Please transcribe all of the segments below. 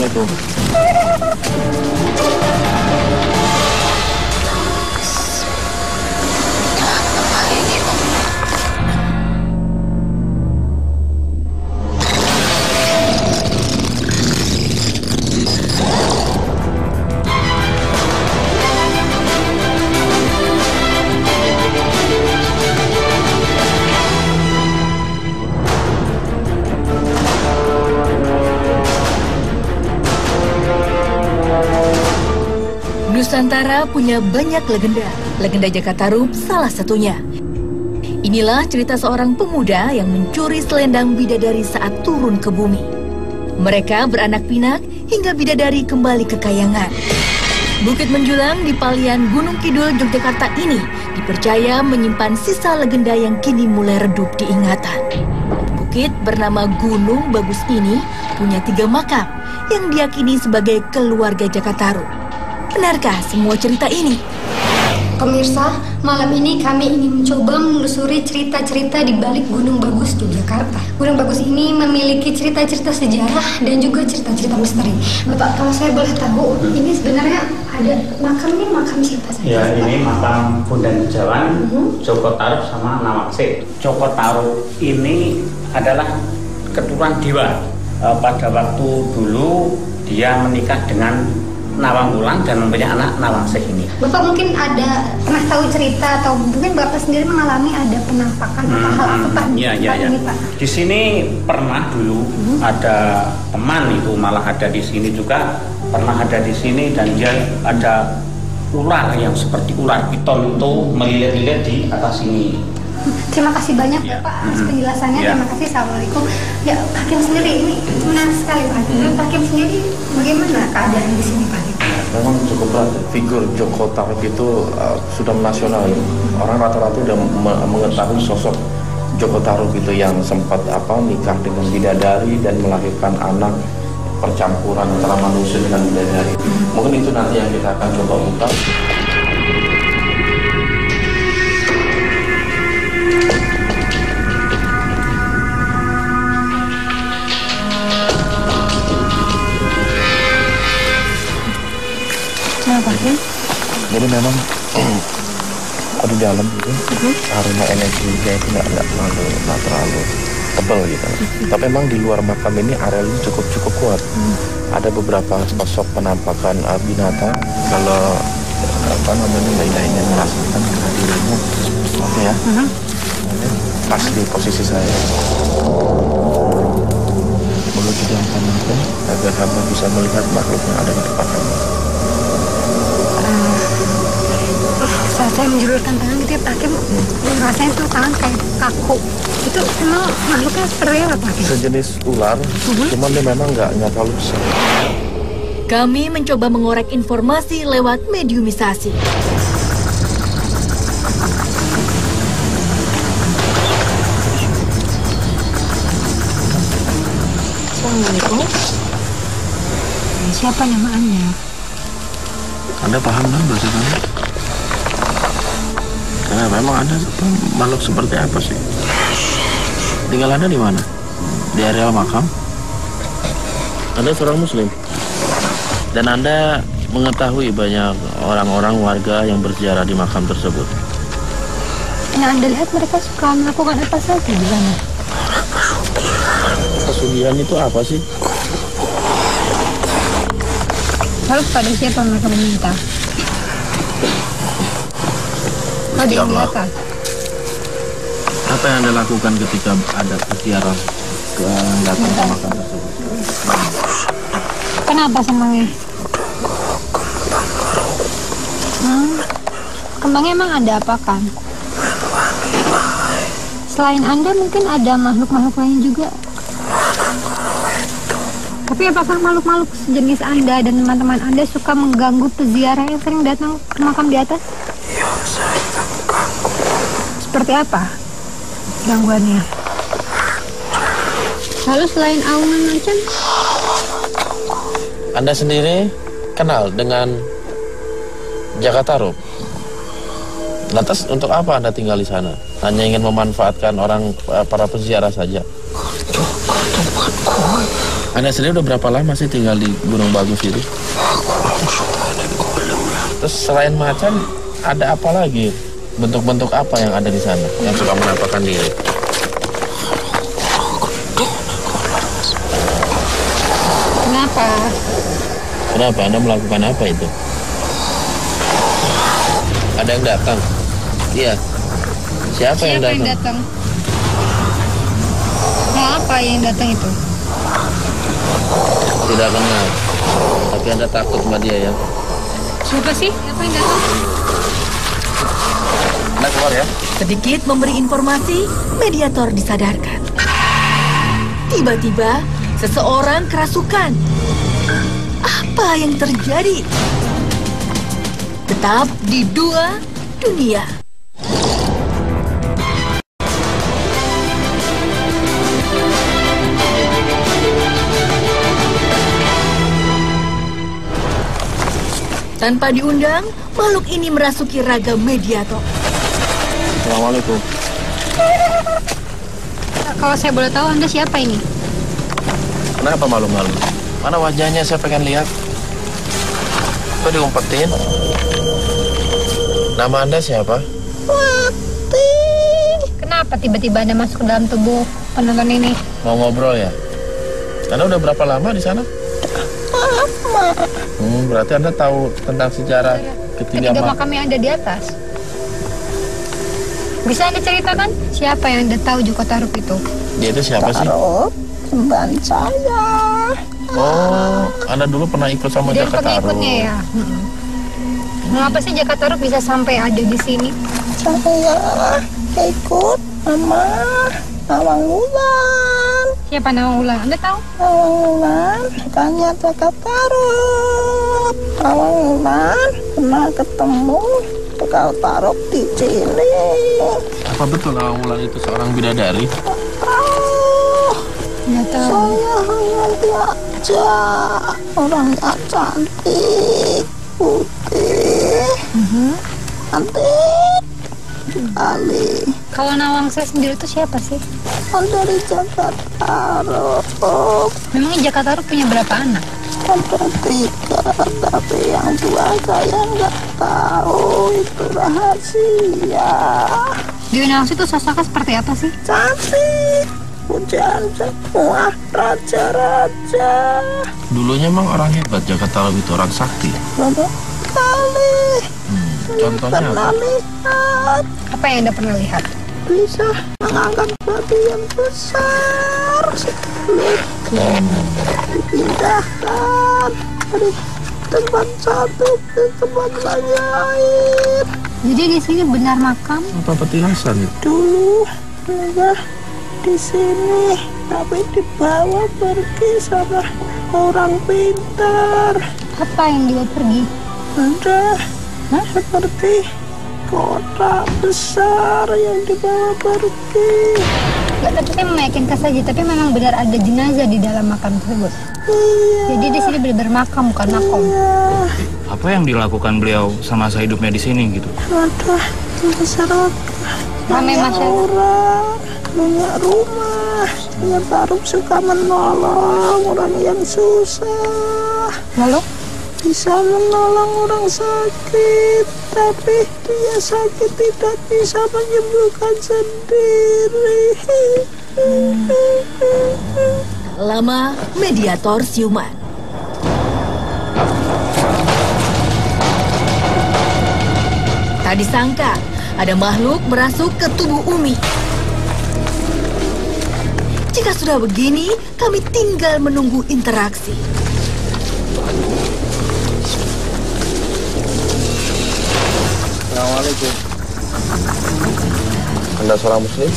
Assalamualaikum. Nusantara punya banyak legenda. Legenda Jakatarup salah satunya. Inilah cerita seorang pemuda yang mencuri selendang bidadari saat turun ke bumi. Mereka beranak pinak hingga bidadari kembali ke kayangan. Bukit menjulang di Palian Gunung Kidul, Yogyakarta ini dipercaya menyimpan sisa legenda yang kini mulai redup diingatan. Bukit bernama Gunung Bagus ini punya 3 makam yang diyakini sebagai keluarga Jakatarup. Benarkah semua cerita ini? Pemirsa, malam ini kami ingin mencoba menelusuri cerita-cerita di balik Gunung Bagus, Yogyakarta. Gunung Bagus ini memiliki cerita-cerita sejarah dan juga cerita-cerita misteri. Bapak, kalau saya boleh tahu, ini sebenarnya ada makam siapa saja? Ya, ini makam Bondan Bejawan, Joko Tarub sama Nawangse. Joko Tarub ini adalah keturunan dewa. Pada waktu dulu dia menikah dengan Nawangwulan dan mempunyai anak Nawangse ini. Bapak mungkin ada pernah tahu cerita atau mungkin Bapak sendiri mengalami ada penampakan atau hal apa Pak? Iya. Pak? Di sini pernah dulu ada teman itu malah ada di sini juga pernah ada di sini dan dia ada ular yang seperti ular piton itu melilit-lilit di atas sini. Terima kasih banyak Bapak atas penjelasannya. Terima kasih. Assalamualaikum. Ya, Hakim sendiri ini menarik sekali Pak. Menurut Hakim sendiri bagaimana keadaan di sini Pak? Memang cukup berat. Figur Joko Tarub itu sudah nasional. Orang rata-rata sudah mengetahui sosok Joko Tarub itu yang sempat nikah dengan bidadari dan melahirkan anak percampuran antara manusia dengan bidadari. Mungkin itu nanti yang kita akan coba buka. Jadi memang di dalam itu aroma energinya itu nggak terlalu tebal gitu. Tapi memang di luar makam ini arealnya cukup kuat. Ada beberapa sosok penampakan binatang. Kalau Mbak Ina ingin merasakan kehadirannya, ya, pas di posisi saya. Mulut diamkan agar hamba bisa melihat makhluk yang ada di depan hamba. Saat saya menjulurkan tangan gitu ya Pak Hakim, rasanya tuh tangan kayak kaku. Itu memang makhluknya seperti apa Pak Hakim? Sejenis ular, cuman dia memang nggak terlalu besar. Kami mencoba mengorek informasi lewat mediumisasi. Assalamualaikum. Siapa nama Anda? Anda paham kan bahasa kami? Karena memang Anda makhluk seperti apa sih? Tinggal Anda di mana? Di area makam? Anda seorang Muslim? Dan Anda mengetahui banyak orang-orang warga yang berziarah di makam tersebut? Nah, Anda lihat mereka suka melakukan apa saja di sana? Pesugihan itu apa sih? Lalu pada siapa mereka meminta? Oh, di belakang. Apa yang Anda lakukan ketika ada peziarah datang ke makam tersebut? Kenapa semangnya? Kembangnya emang ada apa kan? Selain Anda mungkin ada makhluk-makhluk lain juga. Tapi apakah makhluk-makhluk sejenis Anda dan teman-teman Anda suka mengganggu peziarah yang sering datang ke makam di atas? Iya, sering ganggu. Seperti apa gangguannya? Lalu selain auman macan? Anda sendiri kenal dengan Jakatarup? Lantas untuk apa Anda tinggal di sana? Hanya ingin memanfaatkan orang para peziarah saja? Joko tempatku Anda sendiri udah berapa lama sih tinggal di Gunung Bagus itu? Terus selain macan, ada apa lagi? Bentuk-bentuk apa yang ada di sana yang suka menampakkan diri? Kenapa? Kenapa Anda melakukan apa itu? Ada yang datang? Iya. Siapa yang datang? Mau apa yang datang itu? Tidak kenal. Tapi Anda takut sama dia ya? Siapa sih? Siapa yang datang? Anda keluar ya? Sedikit memberi informasi, mediator disadarkan. Tiba-tiba, seseorang kerasukan. Apa yang terjadi? Tetap di Dua Dunia. Tanpa diundang, makhluk ini merasuki raga mediator. Assalamualaikum. Kalau saya boleh tahu, Anda siapa ini? Kenapa malu-malu? Mana wajahnya, saya pengen lihat. Kok diumpetin? Nama Anda siapa? Kenapa tiba-tiba Anda masuk ke dalam tubuh penonton ini? Mau ngobrol ya? Anda udah berapa lama di sana? Berarti Anda tahu tentang sejarah ketiga makam yang ada di atas. Bisa Anda ceritakan siapa yang Anda tahu Joko Tarub itu? Dia itu siapa sih? Tarub, sembahan saya. Oh, Anda dulu pernah ikut sama Dia Jaka Tarub. pengikutnya ya? Mengapa sih Jaka Tarub bisa sampai ada di sini? Saya ikut sama Nawang Wulan. Siapa Nawang Wulan? Anda tahu? Nawang Wulan, tanya Jaka Tarub. Nawang Wulan pernah ketemu Jaka Tarub di sini. Apa betul Nawang Wulan itu seorang bidadari? Nggak tahu. Saya hanya lihat aja orangnya cantik, putih, cantik sekali. Kalau Nawang saya sendiri itu siapa sih? Dari Jaka Tarub. Memangnya Jaka Tarub punya berapa anak? Ada 3, tapi yang 2 saya nggak tahu, itu rahasia. Dewi Nawangsi itu sosoknya seperti apa sih? Cantik, pujaan semua raja-raja. Dulunya emang orang hebat Jaka Tarub itu, orang sakti. Banyak kali. Contohnya Pernah apa? lihat, Apa yang Anda pernah lihat? bisa mengangkat batu yang besar sekali, dipindahkan dari tempat satu ke tempat lain. Jadi di sini benar makam? Apa petilasan? Dulu saya di sini, tapi dibawa pergi sama orang pintar. Apa yang dia pergi? Ada seperti kota besar yang dibawa pergi. Nggak, tapi saya meyakinkan saja. Tapi memang benar ada jenazah di dalam makam tersebut. Iya. Jadi di sini benar-benar makam, bukan makom. Apa yang dilakukan beliau sama masa hidupnya di sini gitu? Ada masyarakat, Ramai banyak masyarakat. orang, banyak rumah. Dia baru suka menolong orang yang susah. Lalu? Bisa menolong orang sakit, tapi dia sakit tidak bisa menyembuhkan sendiri. Lama mediator siuman. Tak disangka, ada makhluk merasuk ke tubuh Umi. Jika sudah begini, kami tinggal menunggu interaksi. Assalamualaikum. Anda seorang muslim?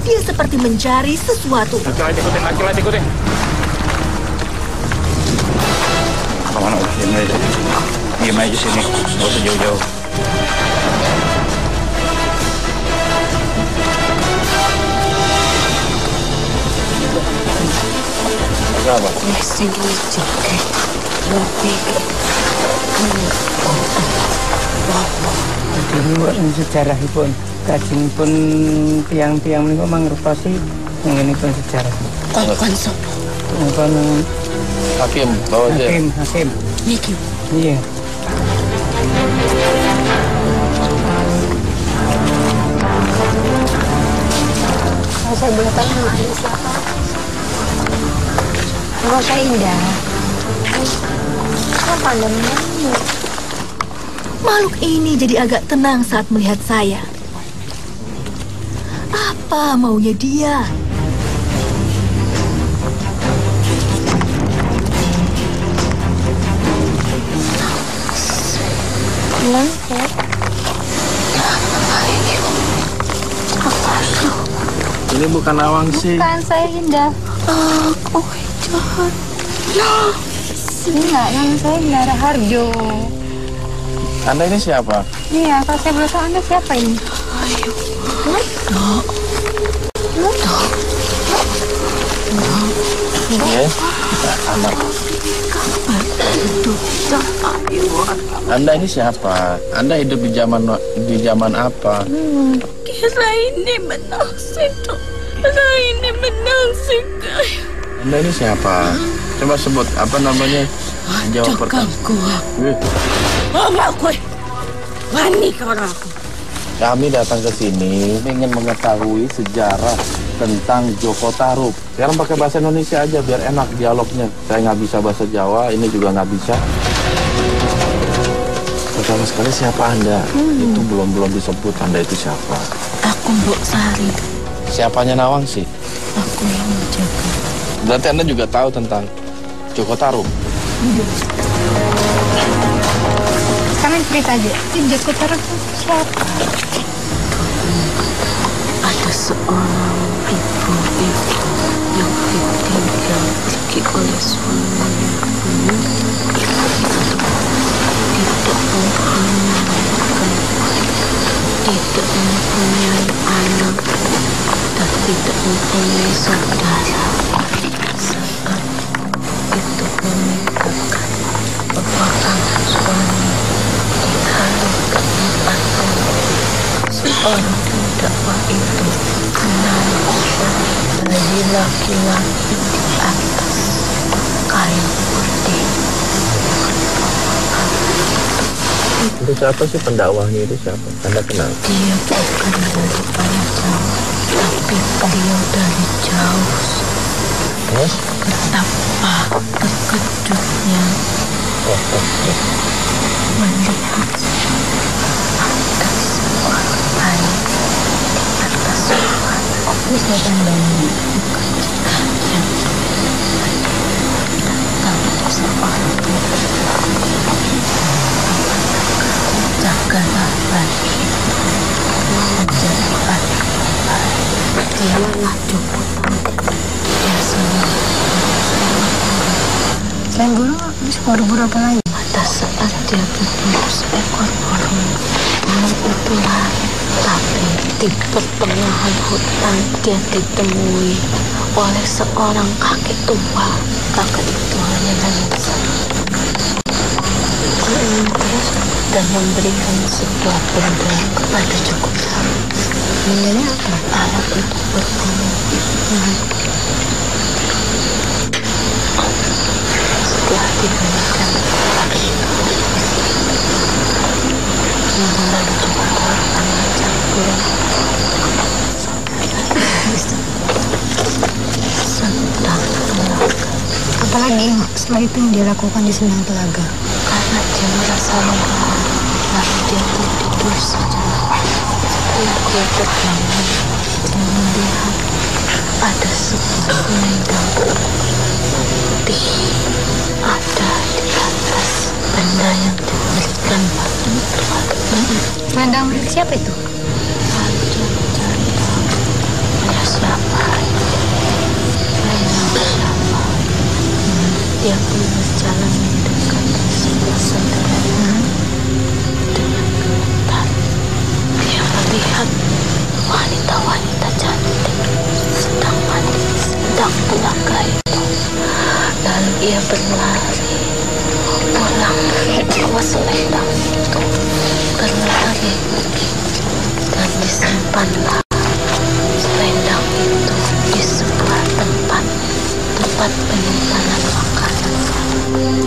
Dia seperti mencari sesuatu. Laki-laki ikutin. Kemana udah diam aja. Diam aja sini, nggak usah jauh-jauh. Kenapa? Dulu sejarahipun kajengipun tiang-tiang menika mangrutosi ngenipun sejarah. Kongkon sopo? Hakim, bawa aja. Hakim. Niki. Iya. Kalau saya boleh tahu nama Anda siapa? Rosa Indah. Kenapa Anda menangis? Makhluk ini jadi agak tenang saat melihat saya. Apa maunya dia? Kenapa? Ini bukan Nawang sih. Bukan, saya Indah. Aku jahat. Enggak, nama saya Indah Raharjo. Anda ini siapa? Iya, kalau saya boleh tahu Anda siapa ini? Iya. Anak. Anda ini siapa? Anda hidup di zaman apa? Kira ini menasik. Kira ini menasik. Anda ini siapa? Coba sebut apa namanya? Jawab pertanyaan. Apa kue? Wani kau aku. Kami datang ke sini ingin mengetahui sejarah tentang Joko Tarub. Sekarang pakai bahasa Indonesia aja biar enak dialognya. Saya nggak bisa bahasa Jawa, ini juga nggak bisa. Pertama sekali siapa Anda? Itu belum disebut Anda itu siapa. Aku Mbok Sari. Siapanya Nawang sih? Aku yang menjaga. Berarti Anda juga tahu tentang Joko Tarub. Sekarang cerita aja. Si Joko Tarub itu siapa? Ada seorang ibu yang ditinggal pergi oleh suaminya. Tidak mempunyai anak dan tidak mempunyai saudara. Saat itu meninggalkan peperangan suami di hari keempat. Seorang terdakwa itu menaruh bayi laki-laki di atas kain putih. Itu siapa sih pendakwahnya itu siapa? Anda kenal? Dia bukan dari orang Jawa, tapi beliau dari jauh. Betapa terkejutnya melihat ada sebuah bayi di atas pohon. Ini siapa yang bangun? Yang datang seorang jagalah bayi menjadi adik baik. Dialah Joko Tarub. Biasanya Selain burung, buru-buru apa lagi? pada saat dia berburu seekor burung, burung itu lari. Tapi di pertengahan hutan dia ditemui oleh seorang kakek tua. Kakek itu hanya terus dan memberikan sebuah benda kepada Joko Tarub. Bendanya apa? Anak itu berbunyi. Setelah diberikan kakek itu, lalu Joko Tarub mengajak burung Sendang Telaga. Apalagi setelah itu yang dia lakukan di Sendang Telaga? Karena dia merasa lelah, lalu dia tertidur sejenak. Setelah dia terbangun, dia melihat ada sebuah selendang putih ada di atas benda yang diberikan pada Tuhan. Selendang milik siapa itu? Lalu dia mencari tahu ada siapa itu. Selendang siapa? Dia pun berjalan mendekati sebuah selendang. Dengan gemetar, dia melihat wanita-wanita cantik sedang mandi di Sendang Telaga itu. Lalu ia berlari pulang membawa selendang itu, berlari dan disimpanlah selendang itu di sebuah tempat tempat penyimpanan makanan.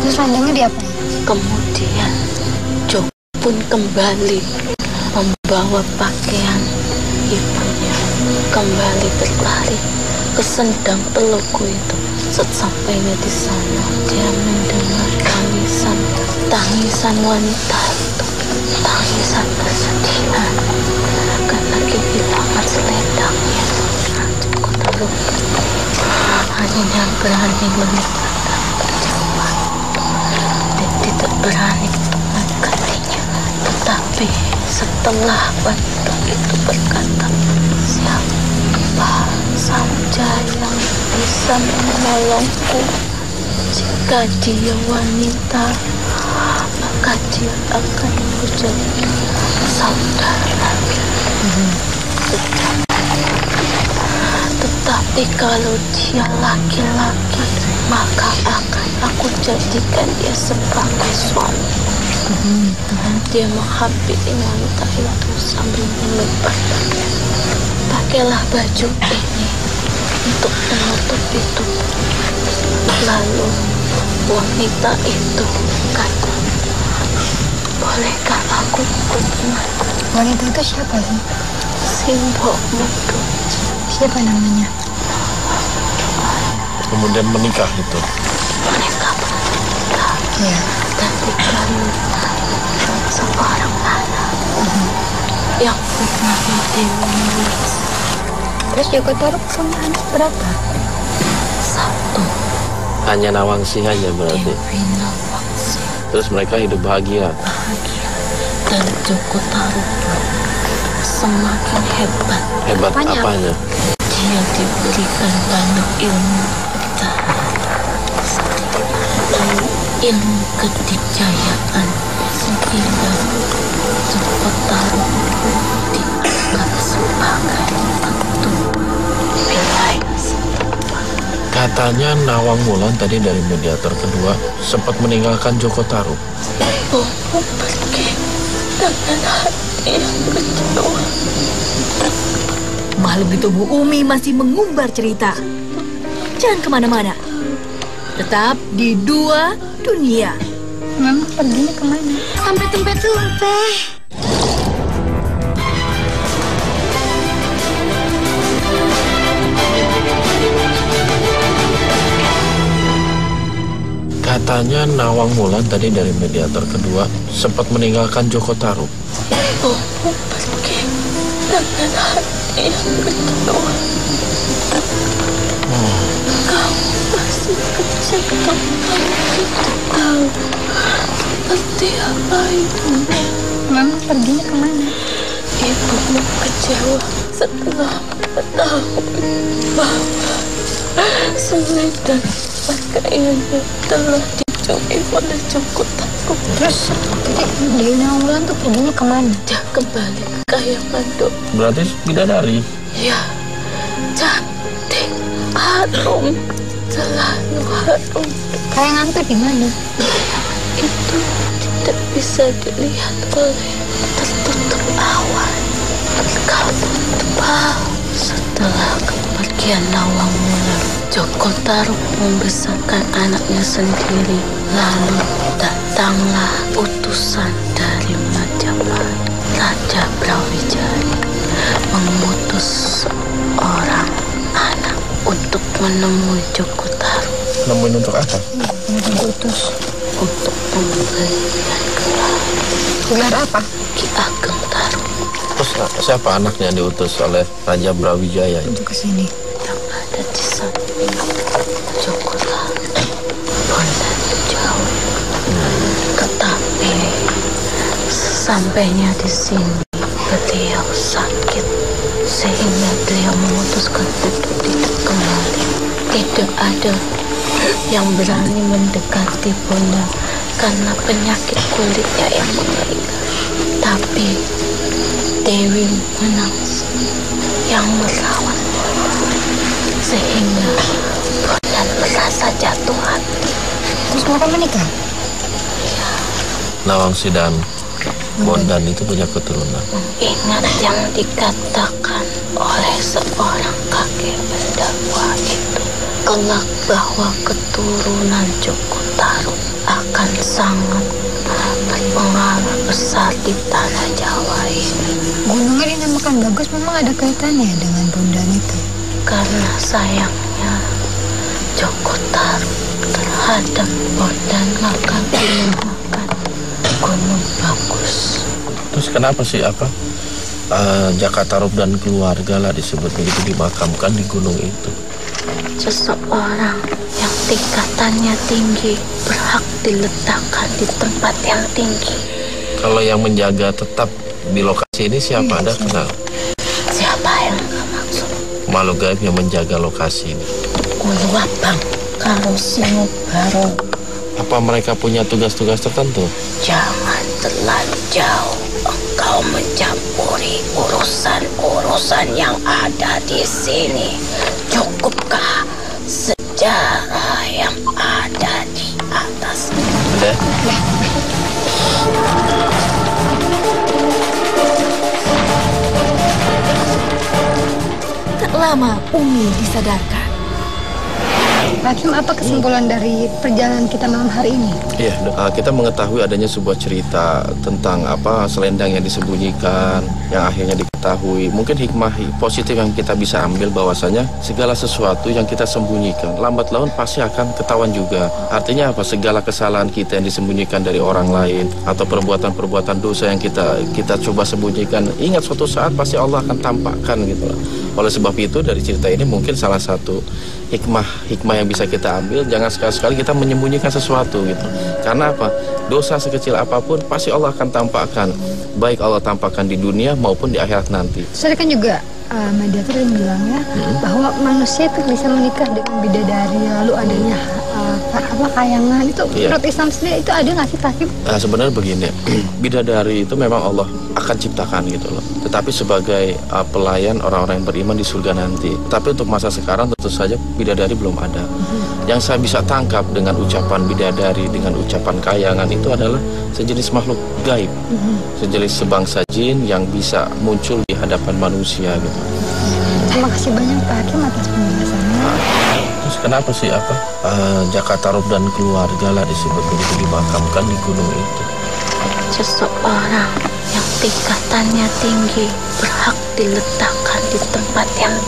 Terus selendangnya diapain? Kemudian Joko pun kembali membawa pakaian ibunya, kembali berlari ke sendang pelukku itu. Sesampainya di sana, dia mendengar tangisan wanita itu, tangisan kesedihan karena kehilangan selendangnya. Joko Tarub hanya berani melihat dan kecewa dan tidak berani mengangkatnya. Tetapi setelah wanita itu berkata, siapa saja yang bisa menolongku, jika dia wanita maka dia akan menjadi saudara. Tetapi kalau dia laki-laki, maka akan aku jadikan dia sebagai suami. Dia menghampiri wanita itu sambil melemparkannya. Pakailah baju ini untuk menutup itu. Lalu wanita itu kata, bolehkah aku ikut? Wanita itu siapa sih? Simbok Mudu. Siapa namanya? Kemudian menikah itu. Mereka menikah. Ya. Dan dikandung seorang anak yang bernama Dewi. Terus Joko Tarub punya anak berapa? Satu. Hanya Nawangsi aja berarti. Dewi Nawangsi. Terus mereka hidup bahagia. Dan Joko Tarub semakin hebat. Hebat apanya? Dia diberikan banyak ilmu dan ilmu kedikjayaan sehingga Joko Tarub diangkat sebagai ketua wilayah setempat. Katanya Nawang Wulan tadi dari mediator kedua sempat meninggalkan Joko Tarub. Bobo pergi dengan hati yang kecewa. Makhluk di tubuh Umi masih mengumbar cerita. Jangan kemana-mana. Tetap di Dua Dunia. Mama perginya kemana? Sampai tumpeh-tumpeh. Katanya Nawang Wulan tadi dari mediator kedua sempat meninggalkan Joko Tarub. Bobo pergi dengan hati yang kecewa. Kamu masih kecil, kamu tidak tahu seperti apa itu. Mama perginya kemana? Ibumu kecewa setelah mengetahui bahwa selendang pakaiannya telah dicuri oleh Joko Tarub. Terus Dewi Nawang tuh perginya kemana? Dia kembali ke Kayangan, Dok. Berarti bidadari. Ya, cantik, harum, selalu harum. Kayangan tuh di mana? Itu tidak bisa dilihat oleh tertutup awan. Kabut tebal. Setelah kepergian Nawang Wulan, Joko Tarub membesarkan anaknya sendiri. Lalu datanglah utusan dari Majapahit. Raja Brawijaya mengutus seorang anak untuk menemui Joko Tarub. Nemuin untuk apa? Diutus. Untuk pemberian gelar. Gelar apa? Ki Ageng Tarub. Terus siapa anaknya diutus oleh Raja Brawijaya? Untuk kesini. Yang ada di samping Joko Tarub. Bondan jauh. Tetapi sesampainya di sini beliau sakit sehingga beliau memutuskan untuk tidak kembali. Tidak ada yang berani mendekati Bondan karena penyakit kulitnya yang mengerikan. Tapi Dewi Nawangsi yang merawat sehingga Bondan merasa jatuh hati. Terus mereka menikah? Nawangsi dan Bondan itu punya keturunan. Ingat yang dikatakan oleh seorang kakek pendakwah itu, kelak bahwa keturunan Joko Tarub akan sangat berpengaruh besar di tanah Jawa ini. Gunungnya dinamakan Bagus memang ada kaitannya dengan Bondan itu? Karena sayangnya Joko Tarub terhadap Bondan akan dinamakan Gunung Bagus. Terus kenapa sih Jaka Tarub dan keluarga lah disebut begitu dimakamkan di gunung itu? Seseorang yang tingkatannya tinggi berhak diletakkan di tempat yang tinggi. Kalau yang menjaga tetap di lokasi ini siapa? Ada kenal? Siapa yang nggak maksud? Makhluk gaib yang menjaga lokasi ini. Ulu Abang, kalau Singo Baru. Apa mereka punya tugas-tugas tertentu? Jangan terlalu jauh engkau mencampuri urusan-urusan yang ada di sini. Cukupkah sejarah yang ada di atas? Ada? Tak lama Umi disadarkan. Hakim, apa kesimpulan dari perjalanan kita malam hari ini? Iya, kita mengetahui adanya sebuah cerita tentang selendang yang disembunyikan, yang akhirnya diketahui. Mungkin hikmah positif yang kita bisa ambil bahwasanya segala sesuatu yang kita sembunyikan, lambat laun pasti akan ketahuan juga. Artinya apa? Segala kesalahan kita yang disembunyikan dari orang lain atau perbuatan-perbuatan dosa yang kita coba sembunyikan, ingat suatu saat pasti Allah akan tampakkan gitu loh. Oleh sebab itu dari cerita ini mungkin salah satu hikmah yang bisa kita ambil, jangan sekali-sekali kita menyembunyikan sesuatu gitu. Karena apa? Dosa sekecil apapun pasti Allah akan tampakkan. Baik Allah tampakkan di dunia maupun di akhirat nanti. Saya kan juga mediator yang bilang ya bahwa manusia itu bisa menikah dengan bidadari, lalu adanya kayangan itu. Menurut Islam sendiri itu ada nggak sih, Hakim? Sebenarnya begini, bidadari itu memang Allah akan ciptakan gitu loh. Tetapi sebagai pelayan orang-orang yang beriman di surga nanti. Tapi untuk masa sekarang tentu saja bidadari belum ada. Yang saya bisa tangkap dengan ucapan bidadari, dengan ucapan kayangan itu adalah sejenis makhluk gaib, sejenis sebangsa jin yang bisa muncul di hadapan manusia gitu. Terima kasih banyak Pak Hakim atas penjelasannya. Terus kenapa sih Jaka Tarub dan keluarga lah disebut begitu dimakamkan di gunung itu? Seseorang yang tingkatannya tinggi berhak diletakkan di tempat yang tinggi.